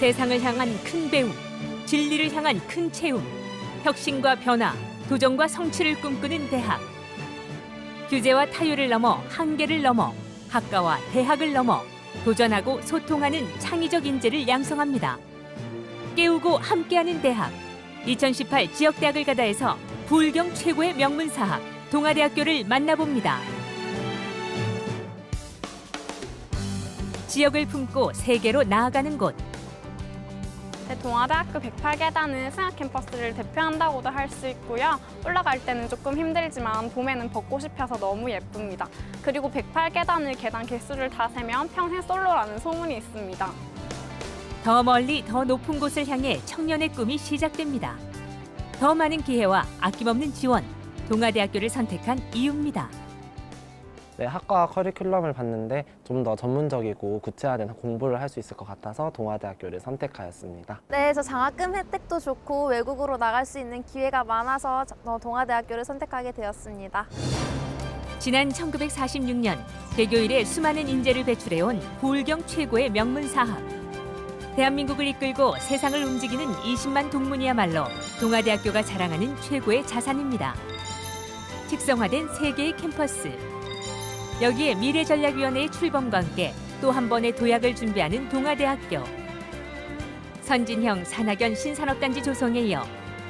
세상을 향한 큰 배움, 진리를 향한 큰 채움, 혁신과 변화, 도전과 성취를 꿈꾸는 대학. 규제와 타율을 넘어 한계를 넘어 학과와 대학을 넘어 도전하고 소통하는 창의적 인재를 양성합니다. 깨우고 함께하는 대학. 2018 지역대학을 가다에서 부울경 최고의 명문사학 동아대학교를 만나봅니다. 지역을 품고 세계로 나아가는 곳. 동아대학교 108계단은 승하 캠퍼스를 대표한다고도 할 수 있고요. 올라갈 때는 조금 힘들지만 봄에는 벚꽃이 펴서 너무 예쁩니다. 그리고 108계단을 계단 개수를 다 세면 평생 솔로라는 소문이 있습니다. 더 멀리 더 높은 곳을 향해 청년의 꿈이 시작됩니다. 더 많은 기회와 아낌없는 지원, 동아대학교를 선택한 이유입니다. 네, 학과 커리큘럼을 봤는데 좀 더 전문적이고 구체화된 공부를 할 수 있을 것 같아서 동아대학교를 선택하였습니다. 네, 저 장학금 혜택도 좋고 외국으로 나갈 수 있는 기회가 많아서 동아대학교를 선택하게 되었습니다. 지난 1946년 개교일에 수많은 인재를 배출해온 부울경 최고의 명문사학. 대한민국을 이끌고 세상을 움직이는 20만 동문이야말로 동아대학교가 자랑하는 최고의 자산입니다. 특성화된 세계의 캠퍼스. 여기에 미래전략위원회의 출범과 함께 또 한 번의 도약을 준비하는 동아대학교. 선진형 산학연 신산업단지 조성에 이어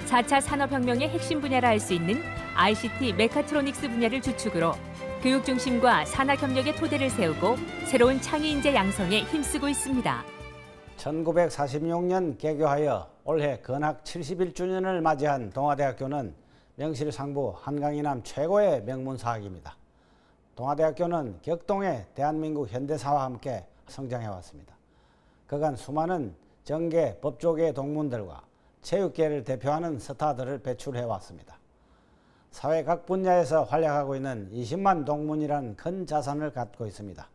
4차 산업혁명의 핵심 분야라 할 수 있는 ICT 메카트로닉스 분야를 주축으로 교육 중심과 산학협력의 토대를 세우고 새로운 창의 인재 양성에 힘쓰고 있습니다. 1946년 개교하여 올해 건학 71주년을 맞이한 동아대학교는 명실상부 한강이남 최고의 명문사학입니다. 동아대학교는 격동의 대한민국 현대사와 함께 성장해왔습니다. 그간 수많은 정계, 법조계 동문들과 체육계를 대표하는 스타들을 배출해왔습니다. 사회 각 분야에서 활약하고 있는 20만 동문이라는 큰 자산을 갖고 있습니다.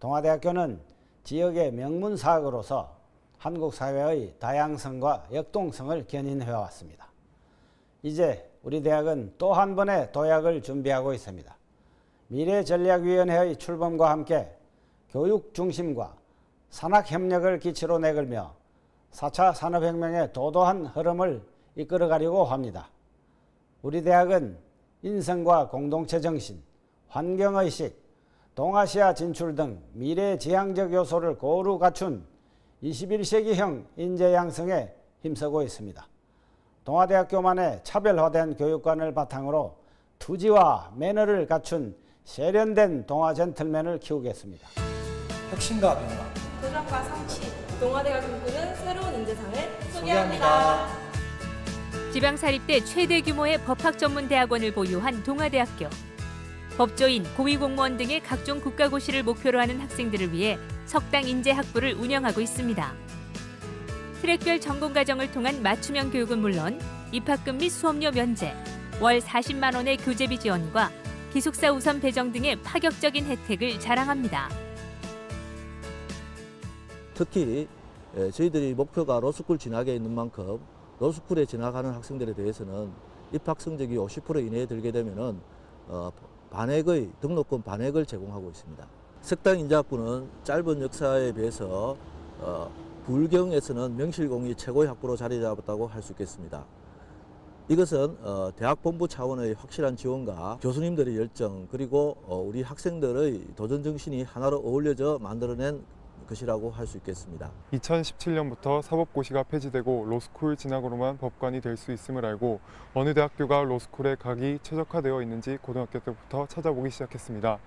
동아대학교는 지역의 명문사학으로서 한국 사회의 다양성과 역동성을 견인해왔습니다. 이제 우리 대학은 또 한 번의 도약을 준비하고 있습니다. 미래전략위원회의 출범과 함께 교육 중심과 산학협력을 기치로 내걸며 4차 산업혁명의 도도한 흐름을 이끌어가려고 합니다. 우리 대학은 인성과 공동체 정신, 환경의식, 동아시아 진출 등 미래지향적 요소를 고루 갖춘 21세기형 인재 양성에 힘쓰고 있습니다. 동아대학교만의 차별화된 교육관을 바탕으로 투지와 매너를 갖춘 세련된 동아 젠틀맨을 키우겠습니다. 혁신과 변화, 도전과 성취, 동아대가 꿈꾸는 새로운 인재상을 소개합니다. 지방사립대 최대 규모의 법학전문대학원을 보유한 동아대학교. 법조인, 고위공무원 등의 각종 국가고시를 목표로 하는 학생들을 위해 석당 인재 학부를 운영하고 있습니다. 트랙별 전공과정을 통한 맞춤형 교육은 물론 입학금 및 수업료 면제, 월 40만 원의 교재비 지원과 기숙사 우선 배정 등의 파격적인 혜택을 자랑합니다. 특히 저희들이 목표가 로스쿨 진학에 있는 만큼 로스쿨에 진학하는 학생들에 대해서는 입학 성적이 50% 이내에 들게 되면은 반액의 등록금 반액을 제공하고 있습니다. 석당 인재학부는 짧은 역사에 비해서 부울경에서는 명실공히 최고의 학부로 자리 잡았다고 할 수 있겠습니다. 이것은 대학 본부 차원의 확실한 지원과 교수님들의 열정 그리고 우리 학생들의 도전 정신이 하나로 어울려져 만들어낸 것이라고 할 수 있겠습니다. 2017년부터 사법고시가 폐지되고 로스쿨 진학으로만 법관이 될 수 있음을 알고 어느 대학교가 로스쿨에 가기 최적화되어 있는지 고등학교 때부터 찾아보기 시작했습니다.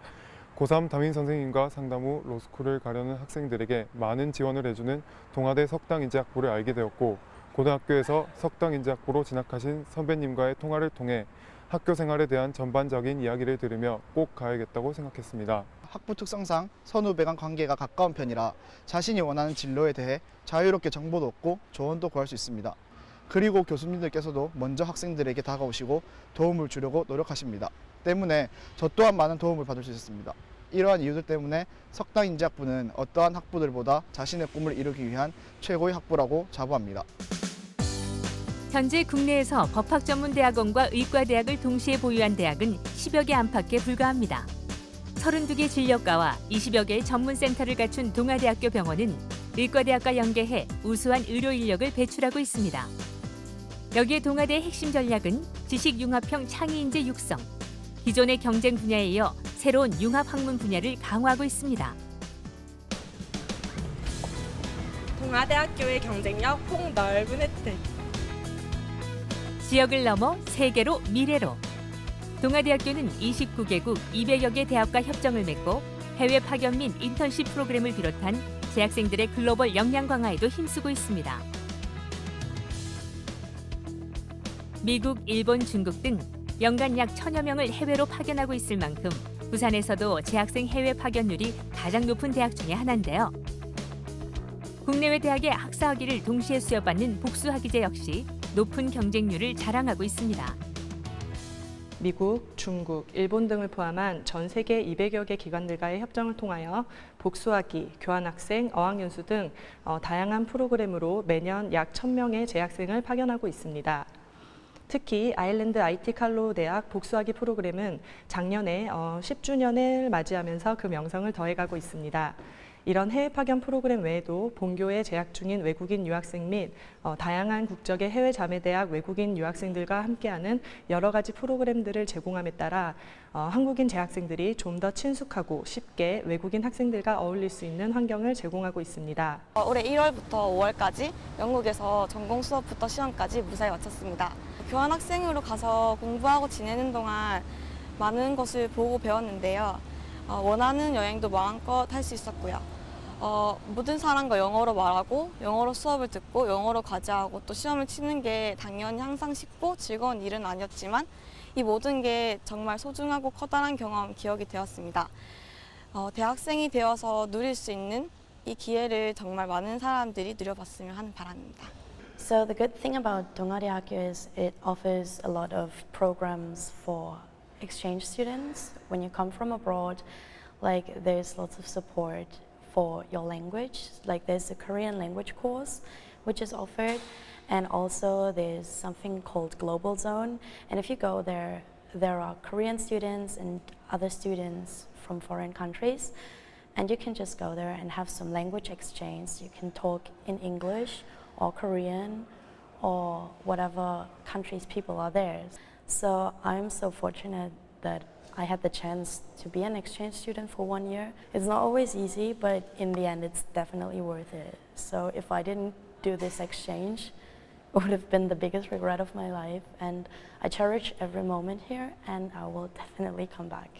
고3 담임 선생님과 상담 후 로스쿨을 가려는 학생들에게 많은 지원을 해주는 동아대 석당인재학부를 알게 되었고 고등학교에서 석당인재학부로 진학하신 선배님과의 통화를 통해 학교 생활에 대한 전반적인 이야기를 들으며 꼭 가야겠다고 생각했습니다. 학부 특성상 선후배 간 관계가 가까운 편이라 자신이 원하는 진로에 대해 자유롭게 정보도 얻고 조언도 구할 수 있습니다. 그리고 교수님들께서도 먼저 학생들에게 다가오시고 도움을 주려고 노력하십니다. 때문에 저 또한 많은 도움을 받을 수 있었습니다. 이러한 이유들 때문에 석당인재학부는 어떠한 학부들보다 자신의 꿈을 이루기 위한 최고의 학부라고 자부합니다. 현재 국내에서 법학전문대학원과 의과대학을 동시에 보유한 대학은 10여 개 안팎에 불과합니다. 32개 진료과와 20여 개의 전문센터를 갖춘 동아대학교 병원은 의과대학과 연계해 우수한 의료 인력을 배출하고 있습니다. 여기에 동아대의 핵심 전략은 지식융합형 창의인재 육성, 기존의 경쟁 분야에 이어 새로운 융합학문 분야를 강화하고 있습니다. 동아대학교의 경쟁력 폭넓은 혜택. 지역을 넘어 세계로 미래로. 동아대학교는 29개국 200여 개 대학과 협정을 맺고 해외 파견 및 인턴십 프로그램을 비롯한 재학생들의 글로벌 역량 강화에도 힘쓰고 있습니다. 미국, 일본, 중국 등 연간 약 1000여 명을 해외로 파견하고 있을 만큼 부산에서도 재학생 해외 파견률이 가장 높은 대학 중에 하나인데요. 국내외 대학의 학사학위를 동시에 수여받는 복수학위제 역시 높은 경쟁률을 자랑하고 있습니다. 미국, 중국, 일본 등을 포함한 전 세계 200여 개 기관들과의 협정을 통하여 복수학위, 교환학생, 어학연수 등 다양한 프로그램으로 매년 약 1000명의 재학생을 파견하고 있습니다. 특히 아일랜드 IT 칼로우 대학 복수학위 프로그램은 작년에 10주년을 맞이하면서 그 명성을 더해가고 있습니다. 이런 해외 파견 프로그램 외에도 본교에 재학 중인 외국인 유학생 및 다양한 국적의 해외 자매대학 외국인 유학생들과 함께하는 여러 가지 프로그램들을 제공함에 따라 한국인 재학생들이 좀 더 친숙하고 쉽게 외국인 학생들과 어울릴 수 있는 환경을 제공하고 있습니다. 올해 1월부터 5월까지 영국에서 전공 수업부터 시험까지 무사히 마쳤습니다. 교환학생으로 가서 공부하고 지내는 동안 많은 것을 보고 배웠는데요. 원하는 여행도 마음껏 할 수 있었고요. 모든 사람과 영어로 말하고 영어로 수업을 듣고 영어로 과제하고 또 시험을 치는 게 당연히 항상 쉽고 즐거운 일은 아니었지만 이 모든 게 정말 소중하고 커다란 경험, 기억이 되었습니다. 대학생이 되어서 누릴 수 있는 이 기회를 정말 많은 사람들이 누려봤으면 하는 바람입니다. So the good thing about 동아대학교 is it offers a lot of programs for exchange students. When you come from abroad, like there's lots of support for your language. Like there's a Korean language course which is offered, and also there's something called Global Zone. And if you go there, there are Korean students and other students from foreign countries, and you can just go there and have some language exchange. You can talk in English or Korean or whatever countries people are there. So I'm so fortunate that I had the chance to be an exchange student for 1 year. It's not always easy, but in the end it's definitely worth it. So if I didn't do this exchange, it would have been the biggest regret of my life, and I cherish every moment here, and I will definitely come back.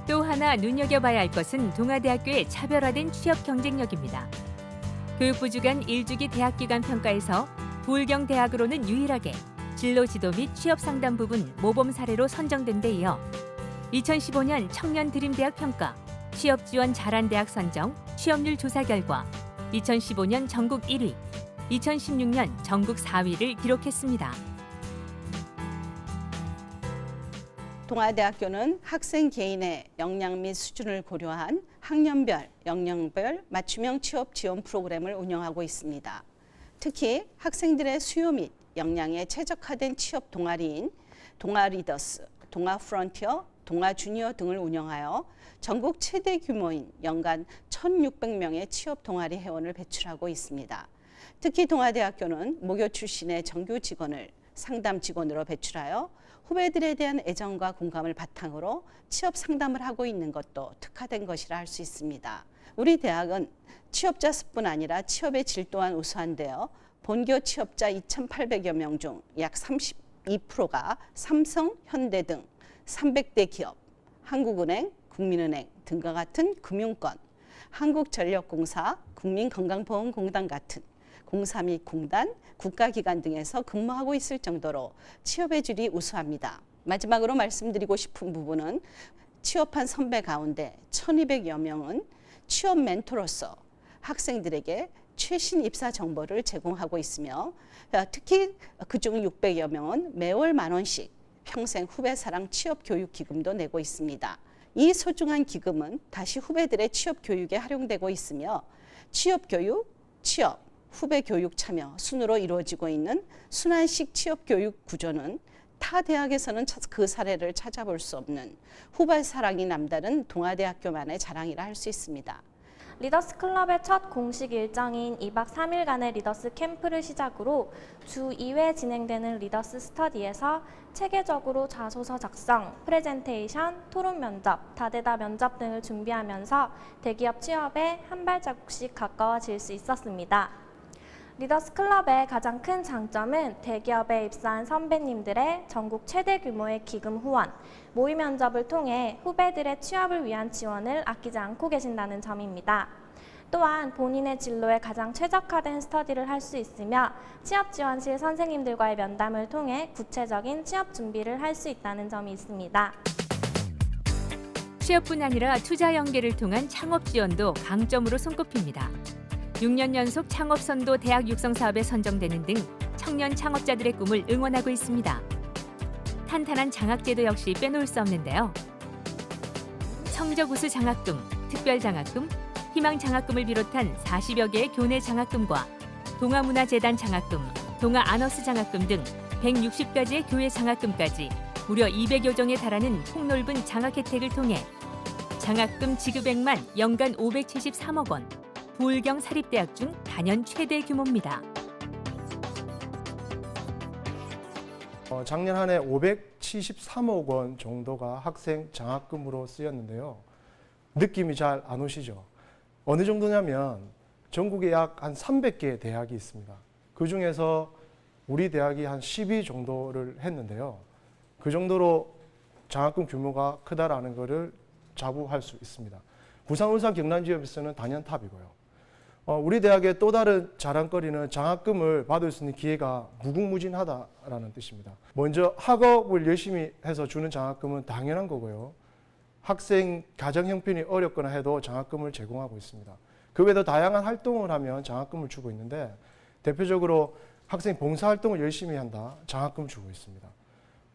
또 하나 눈여겨봐야 할 것은 동아대학교의 차별화된 취업 경쟁력입니다. 교육부 주관 1주기 대학기관 평가에서 부울경 대학으로는 유일하게 진로 지도 및 취업 상담 부분 모범 사례로 선정된 데 이어 2015년 청년 드림대학 평가, 취업 지원 잘한 대학 선정, 취업률 조사 결과 2015년 전국 1위, 2016년 전국 4위를 기록했습니다. 동아대학교는 학생 개인의 역량 및 수준을 고려한 학년별, 역량별 맞춤형 취업 지원 프로그램을 운영하고 있습니다. 특히 학생들의 수요 및 역량에 최적화된 취업 동아리인 동아리더스, 동아프론티어, 동아주니어 등을 운영하여 전국 최대 규모인 연간 1,600명의 취업 동아리 회원을 배출하고 있습니다. 특히 동아대학교는 모교 출신의 정규 직원을 상담 직원으로 배출하여 후배들에 대한 애정과 공감을 바탕으로 취업 상담을 하고 있는 것도 특화된 것이라 할 수 있습니다. 우리 대학은 취업자 수뿐 아니라 취업의 질 또한 우수한데요. 본교 취업자 2,800여 명 중 약 32%가 삼성, 현대 등 300대 기업, 한국은행, 국민은행 등과 같은 금융권, 한국전력공사, 국민건강보험공단 같은 공사 및 공단, 국가기관 등에서 근무하고 있을 정도로 취업의 질이 우수합니다. 마지막으로 말씀드리고 싶은 부분은 취업한 선배 가운데 1,200여 명은 취업 멘토로서 학생들에게 최신 입사 정보를 제공하고 있으며 특히 그중 600여 명은 매월 10,000원씩 평생 후배 사랑 취업 교육 기금도 내고 있습니다. 이 소중한 기금은 다시 후배들의 취업 교육에 활용되고 있으며 취업 교육, 취업, 후배 교육 참여 순으로 이루어지고 있는 순환식 취업 교육 구조는 타 대학에서는 그 사례를 찾아볼 수 없는 후배 사랑이 남다른 동아대학교만의 자랑이라 할 수 있습니다. 리더스 클럽의 첫 공식 일정인 2박 3일간의 리더스 캠프를 시작으로 주 2회 진행되는 리더스 스터디에서 체계적으로 자소서 작성, 프레젠테이션, 토론 면접, 다대다 면접 등을 준비하면서 대기업 취업에 한 발자국씩 가까워질 수 있었습니다. 리더스 클럽의 가장 큰 장점은 대기업에 입사한 선배님들의 전국 최대 규모의 기금 후원, 모의 면접을 통해 후배들의 취업을 위한 지원을 아끼지 않고 계신다는 점입니다. 또한 본인의 진로에 가장 최적화된 스터디를 할 수 있으며 취업지원실 선생님들과의 면담을 통해 구체적인 취업 준비를 할 수 있다는 점이 있습니다. 취업뿐 아니라 투자 연계를 통한 창업 지원도 강점으로 손꼽힙니다. 6년 연속 창업선도 대학 육성 사업에 선정되는 등 청년 창업자들의 꿈을 응원하고 있습니다. 탄탄한 장학제도 역시 빼놓을 수 없는데요. 성적 우수 장학금, 특별 장학금, 희망 장학금을 비롯한 40여 개의 교내 장학금과 동아문화재단 장학금, 동아아너스 장학금 등 160가지의 교회 장학금까지 무려 200여 종에 달하는 폭넓은 장학 혜택을 통해 장학금 지급액만 연간 573억 원, 부울경 사립대학 중 단연 최대 규모입니다. 작년 한 해 573억 원 정도가 학생 장학금으로 쓰였는데요. 느낌이 잘 안 오시죠? 어느 정도냐면 전국에 약 한 300개 대학이 있습니다. 그중에서 우리 대학이 한 10위 정도를 했는데요. 그 정도로 장학금 규모가 크다라는 것을 자부할 수 있습니다. 부산, 울산, 경남 지역에서는 단연 탑이고요. 우리 대학의 또 다른 자랑거리는 장학금을 받을 수 있는 기회가 무궁무진하다라는 뜻입니다. 먼저 학업을 열심히 해서 주는 장학금은 당연한 거고요. 학생 가정 형편이 어렵거나 해도 장학금을 제공하고 있습니다. 그 외에도 다양한 활동을 하면 장학금을 주고 있는데 대표적으로 학생 봉사활동을 열심히 한다, 장학금을 주고 있습니다.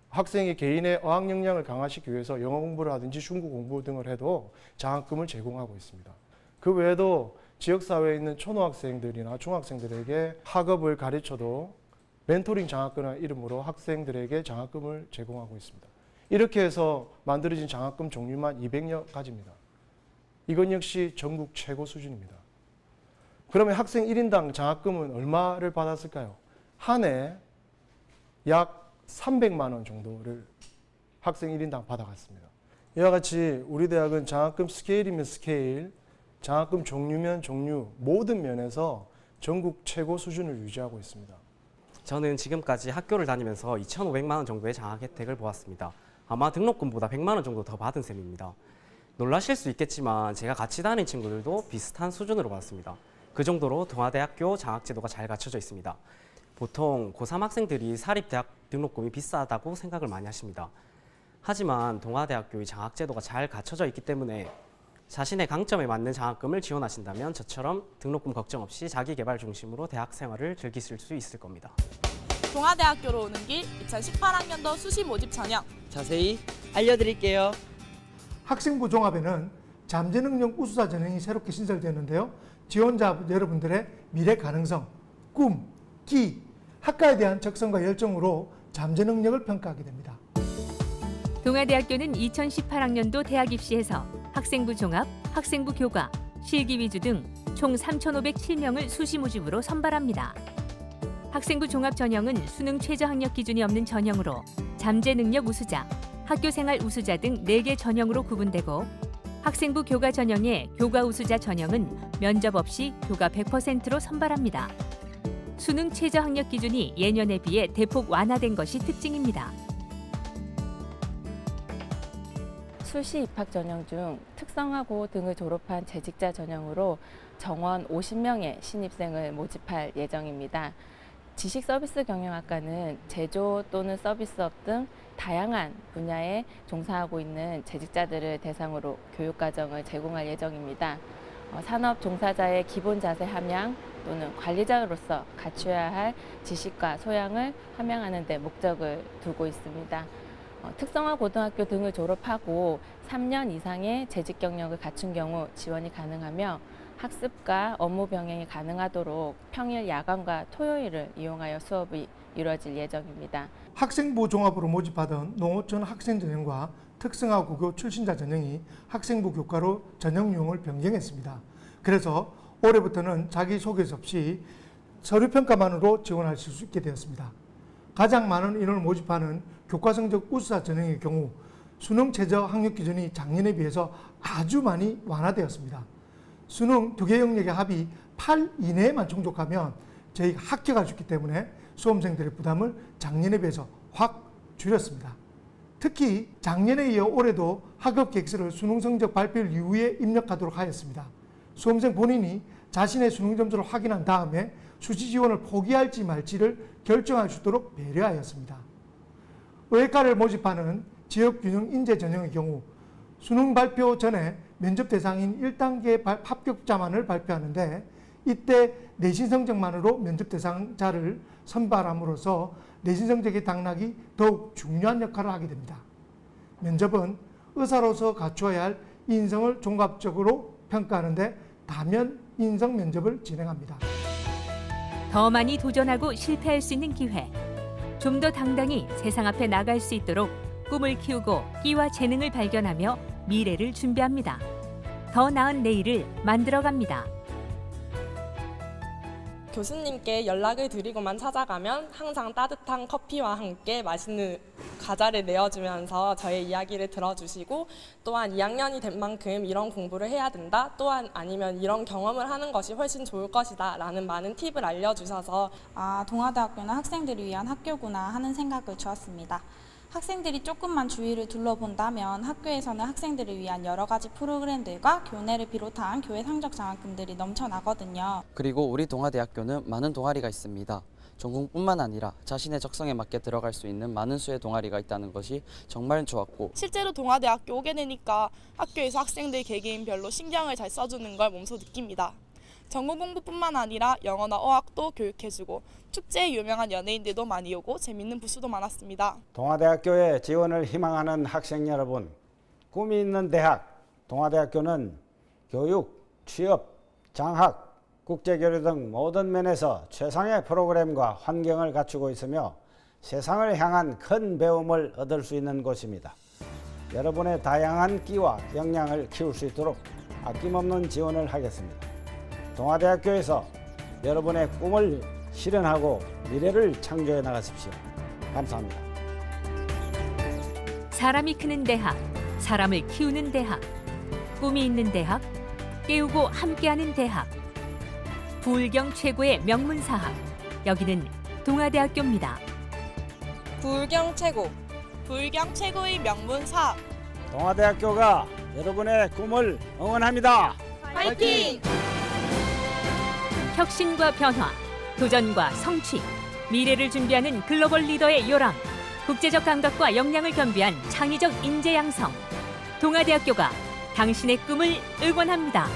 학생이 개인의 어학 역량을 강화시키기 위해서 영어 공부를 하든지 중국 공부 등을 해도 장학금을 제공하고 있습니다. 그 외에도 지역사회에 있는 초등학생들이나 중학생들에게 학업을 가르쳐도 멘토링 장학금이라는 이름으로 학생들에게 장학금을 제공하고 있습니다. 이렇게 해서 만들어진 장학금 종류만 200여 가지입니다. 이건 역시 전국 최고 수준입니다. 그러면 학생 1인당 장학금은 얼마를 받았을까요? 한 해 약 300만 원 정도를 학생 1인당 받아갔습니다. 이와 같이 우리 대학은 장학금 스케일이면 스케일, 장학금 종류면 종류, 모든 면에서 전국 최고 수준을 유지하고 있습니다. 저는 지금까지 학교를 다니면서 2,500만 원 정도의 장학 혜택을 보았습니다. 아마 등록금보다 100만 원 정도 더 받은 셈입니다. 놀라실 수 있겠지만 제가 같이 다닌 친구들도 비슷한 수준으로 받았습니다. 그 정도로 동아대학교 장학제도가 잘 갖춰져 있습니다. 보통 고3 학생들이 사립대학 등록금이 비싸다고 생각을 많이 하십니다. 하지만 동아대학교의 장학제도가 잘 갖춰져 있기 때문에 자신의 강점에 맞는 장학금을 지원하신다면 저처럼 등록금 걱정 없이 자기개발 중심으로 대학 생활을 즐기실 수 있을 겁니다. 동아대학교로 오는 길 2018학년도 수시 모집 전형 자세히 알려드릴게요. 학생부 종합에는 잠재능력 우수자 전형이 새롭게 신설되는데요. 지원자 여러분들의 미래 가능성, 꿈, 기, 학과에 대한 적성과 열정으로 잠재능력을 평가하게 됩니다. 동아대학교는 2018학년도 대학 입시에서 학생부 종합, 학생부 교과, 실기 위주 등 총 3,507명을 수시 모집으로 선발합니다. 학생부 종합 전형은 수능 최저 학력 기준이 없는 전형으로 잠재 능력 우수자, 학교생활 우수자 등 4개 전형으로 구분되고 학생부 교과 전형의 교과 우수자 전형은 면접 없이 교과 100%로 선발합니다. 수능 최저 학력 기준이 예년에 비해 대폭 완화된 것이 특징입니다. 수시 입학 전형 중 특성화고 등을 졸업한 재직자 전형으로 정원 50명의 신입생을 모집할 예정입니다. 지식서비스 경영학과는 제조 또는 서비스업 등 다양한 분야에 종사하고 있는 재직자들을 대상으로 교육과정을 제공할 예정입니다. 산업 종사자의 기본 자세 함양 또는 관리자로서 갖춰야 할 지식과 소양을 함양하는 데 목적을 두고 있습니다. 특성화 고등학교 등을 졸업하고 3년 이상의 재직 경력을 갖춘 경우 지원이 가능하며 학습과 업무 병행이 가능하도록 평일 야간과 토요일을 이용하여 수업이 이루어질 예정입니다. 학생부 종합으로 모집하던 농어촌 학생 전형과 특성화 고교 출신자 전형이 학생부 교과로 전형 유형을 변경했습니다. 그래서 올해부터는 자기소개서 없이 서류평가만으로 지원하실 수 있게 되었습니다. 가장 많은 인원을 모집하는 교과성적 우수자 전형의 경우 수능 최저 학력 기준이 작년에 비해서 아주 많이 완화되었습니다. 수능 2개 영역의 합이 8 이내에만 충족하면 저희가 합격할 수 있기 때문에 수험생들의 부담을 작년에 비해서 확 줄였습니다. 특히 작년에 이어 올해도 학업 계획서를 수능 성적 발표 이후에 입력하도록 하였습니다. 수험생 본인이 자신의 수능 점수를 확인한 다음에 수시 지원을 포기할지 말지를 결정할 수 있도록 배려하였습니다. 의예과를 모집하는 지역균형 인재 전형의 경우 수능 발표 전에 면접 대상인 1단계 합격자만을 발표하는데 이때 내신 성적만으로 면접 대상자를 선발함으로써 내신 성적의 당락이 더욱 중요한 역할을 하게 됩니다. 면접은 의사로서 갖추어야 할 인성을 종합적으로 평가하는데 다면 인성 면접을 진행합니다. 더 많이 도전하고 실패할 수 있는 기회. 좀 더 당당히 세상 앞에 나갈 수 있도록 꿈을 키우고 끼와 재능을 발견하며 미래를 준비합니다. 더 나은 내일을 만들어갑니다. 교수님께 연락을 드리고만 찾아가면 항상 따뜻한 커피와 함께 맛있는 과자를 내어주면서 저의 이야기를 들어주시고 또한 2학년이 된 만큼 이런 공부를 해야 된다. 또한 아니면 이런 경험을 하는 것이 훨씬 좋을 것이다 라는 많은 팁을 알려주셔서 동아대학교는 학생들을 위한 학교구나 하는 생각을 주었습니다. 학생들이 조금만 주위를 둘러본다면 학교에서는 학생들을 위한 여러 가지 프로그램들과 교내를 비롯한 교회 성적 장학금들이 넘쳐나거든요. 그리고 우리 동아대학교는 많은 동아리가 있습니다. 전공뿐만 아니라 자신의 적성에 맞게 들어갈 수 있는 많은 수의 동아리가 있다는 것이 정말 좋았고 실제로 동아대학교 오게 되니까 학교에서 학생들 개개인별로 신경을 잘 써주는 걸 몸소 느낍니다. 전공 공부뿐만 아니라 영어나 어학도 교육해주고 축제에 유명한 연예인들도 많이 오고 재밌는 부스도 많았습니다. 동아대학교에 지원을 희망하는 학생 여러분, 꿈이 있는 대학 동아대학교는 교육, 취업, 장학, 국제교류 등 모든 면에서 최상의 프로그램과 환경을 갖추고 있으며 세상을 향한 큰 배움을 얻을 수 있는 곳입니다. 여러분의 다양한 끼와 역량을 키울 수 있도록 아낌없는 지원을 하겠습니다. 동아대학교에서 여러분의 꿈을 실현하고 미래를 창조해 나가십시오. 감사합니다. 사람이 크는 대학, 사람을 키우는 대학, 꿈이 있는 대학, 깨우고 함께하는 대학. 부울경 최고의 명문사학, 여기는 동아대학교입니다. 부울경 최고, 부울경 최고의 명문사학. 동아대학교가 여러분의 꿈을 응원합니다. 화이팅! 혁신과 변화, 도전과 성취, 미래를 준비하는 글로벌 리더의 요람, 국제적 감각과 역량을 겸비한 창의적 인재 양성. 동아대학교가 당신의 꿈을 응원합니다.